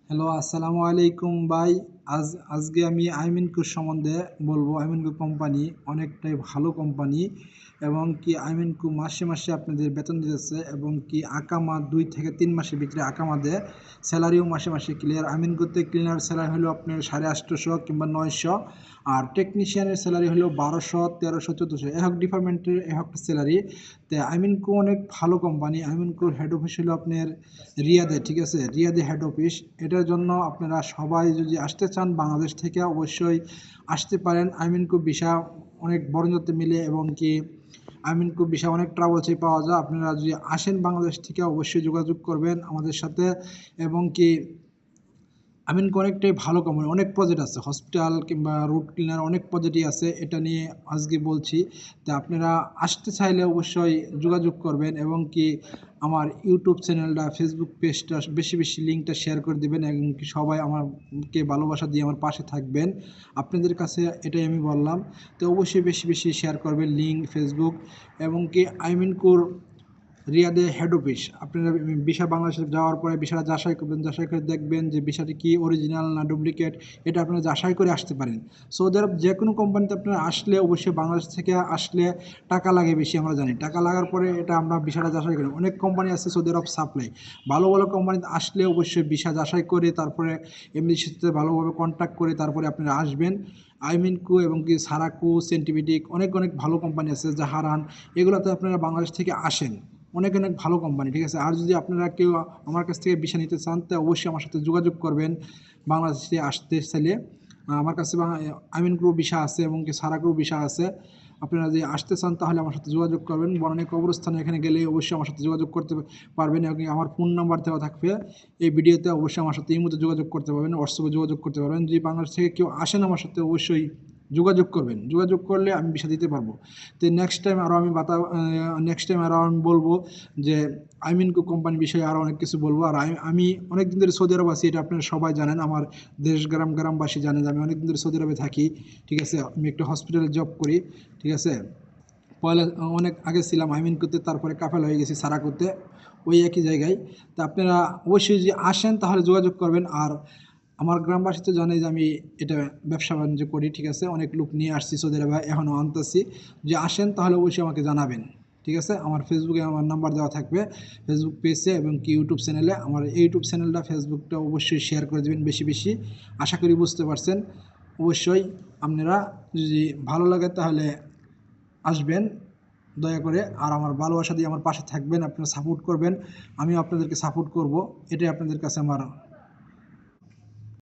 Hello, আসসালামু আলাইকুম ভাই। আজকে আমি আইমিনকো সম্বন্ধে বলবো। আইমিনকো কোম্পানি অনেকটাই ভালো কোম্পানি এবং কি আইমিনকো মাসে মাসে আপনাদের বেতন দিতেছে এবং কি আকামা ২ থেকে ৩ মাসের ভিতরে আকামা দেয়। স্যালারিও মাসে মাসে ক্লিয়ার। আইমিনকোতে ক্লিনার স্যালারি হলো আপনার 850 কিংবা 900, আর টেকনিশিয়ানের স্যালারি হলো 1200, 1300, 1400। এক ডিপার্টমেন্টের এক একটা স্যালারি। তো আইমিনকো অনেক ভালো কোম্পানি। আইমিনকোর হেড অফিস হলো আপনার রিয়াদে, ঠিক আছে? রিয়াদে হেড অফিস। এটার জন্য আপনারা সবাই যদি আসতে চান বাংলাদেশ থেকে অবশ্যই আসতে পারেন। আমিনকো ভিসা অনেক বড় মিলে এবং কি আমিনকো ভিসা অনেক ট্রাভেলসে পাওয়া যায়। আপনারা যদি আসেন বাংলাদেশ থেকে অবশ্যই যোগাযোগ করবেন আমাদের সাথে এবং কি আমিনকো অনেকটাই ভালো কোম্পানি। অনেক প্রজেক্ট আছে, হসপিটাল কিংবা রুট ক্লিনার অনেক প্রজেক্টই আছে। এটা নিয়ে আজকে বলছি। তো আপনারা আসতে চাইলে অবশ্যই যোগাযোগ করবেন এবং কি আমার ইউটিউব চ্যানেলটা, ফেসবুক পেজটা বেশি বেশি লিঙ্কটা শেয়ার করে দেবেন এবং কি সবাই আমাকে ভালোবাসা দিয়ে আমার পাশে থাকবেন। আপনাদের কাছে এটাই আমি বললাম। তো অবশ্যই বেশি বেশি শেয়ার করবেন লিঙ্ক, ফেসবুক এবং কি আমিনকোর রিয়াদে হেড অফিস। আপনারা ভিসা বাংলাদেশে যাওয়ার পরে ভিসাটা যাচাই করবেন, যাচাই করে দেখবেন যে ভিসাটি কি অরিজিনাল না ডুপ্লিকেট, এটা আপনারা যাচাই করে আসতে পারেন। সৌদি আরব যে কোনো কোম্পানিতে আপনারা আসলে অবশ্যই বাংলাদেশ থেকে আসলে টাকা লাগে বেশি, আমরা জানি। টাকা লাগার পরে এটা আমরা ভিসাটা যাচাই করি। অনেক কোম্পানি আছে সৌদি আরব সাপ্লাই, ভালো ভালো কোম্পানিতে আসলে অবশ্যই ভিসা যাচাই করে তারপরে এমনির সাথে ভালোভাবে কন্ট্যাক্ট করে তারপরে আপনারা আসবেন। আইমিনকো এবং কি সারাকো, সেন্টিমেটিক অনেক অনেক ভালো কোম্পানি আছে, জাহারান, এগুলোতে আপনারা বাংলাদেশ থেকে আসেন। অনেক অনেক ভালো কোম্পানি, ঠিক আছে? আর যদি আপনারা কেউ আমার কাছ থেকে ভিসা নিতে চান তো অবশ্যই আমার সাথে যোগাযোগ করবেন। বাংলাদেশে আসতে চাইলে আমার কাছে আমিনকো ভিসা আছে এবং কি সারাকো ভিসা আছে। আপনারা যদি আসতে চান তাহলে আমার সাথে যোগাযোগ করবেন। বনানী কবরস্থানে এখানে গেলে অবশ্যই আমার সাথে যোগাযোগ করতে পারবেন এবং আমার ফোন নাম্বার দেওয়া থাকবে এই ভিডিওতে। অবশ্যই আমার সাথে এই মুহূর্তে যোগাযোগ করতে পারবেন, হোয়াটসঅ্যাপে যোগাযোগ করতে পারবেন। যদি বাংলাদেশ থেকে কেউ আসেন আমার সাথে অবশ্যই যোগাযোগ করবেন। যোগাযোগ করলে আমি ভিসা দিতে পারবো। তো নেক্সট টাইম আরও আমি বলবো যে আইমিনকো কোম্পানি বিষয়ে আরও অনেক কিছু বলবো। আর আমি অনেক দিন ধরে সৌদি আরব আছি, এটা আপনারা সবাই জানেন। আমার দেশ গ্রামবাসী জানে যে আমি অনেক দিন ধরে সৌদি আরবে থাকি, ঠিক আছে? আমি একটা হসপিটালে জব করি, ঠিক আছে? পয়লা অনেক আগে ছিলাম আমিনকোতে, তারপরে কাফেল হয়ে গেছি সারাকোতে, ওই একই জায়গায়। তো আপনারা অবশ্যই যদি আসেন তাহলে যোগাযোগ করবেন। আর আমার গ্রামবাসী তো জানে যে আমি এটা ব্যবসা বাণিজ্য করি, ঠিক আছে? অনেক লোক নিয়ে আসছি সৌদি আরবে, এখনও আনতেছি। যদি আসেন তাহলে অবশ্যই আমাকে জানাবেন, ঠিক আছে? আমার ফেসবুকে আমার নাম্বার দেওয়া থাকবে, ফেসবুক পেজে এবং কি ইউটিউব চ্যানেলে। আমার ইউটিউব চ্যানেলটা, ফেসবুকটা অবশ্যই শেয়ার করে দেবেন বেশি বেশি। আশা করি বুঝতে পারছেন। অবশ্যই আপনারা যদি ভালো লাগে তাহলে আসবেন দয়া করে। আর আমার ভালোবাসা দিয়ে আমার পাশে থাকবেন, আপনারা সাপোর্ট করবেন, আমিও আপনাদেরকে সাপোর্ট করব। এটাই আপনাদের কাছে আমার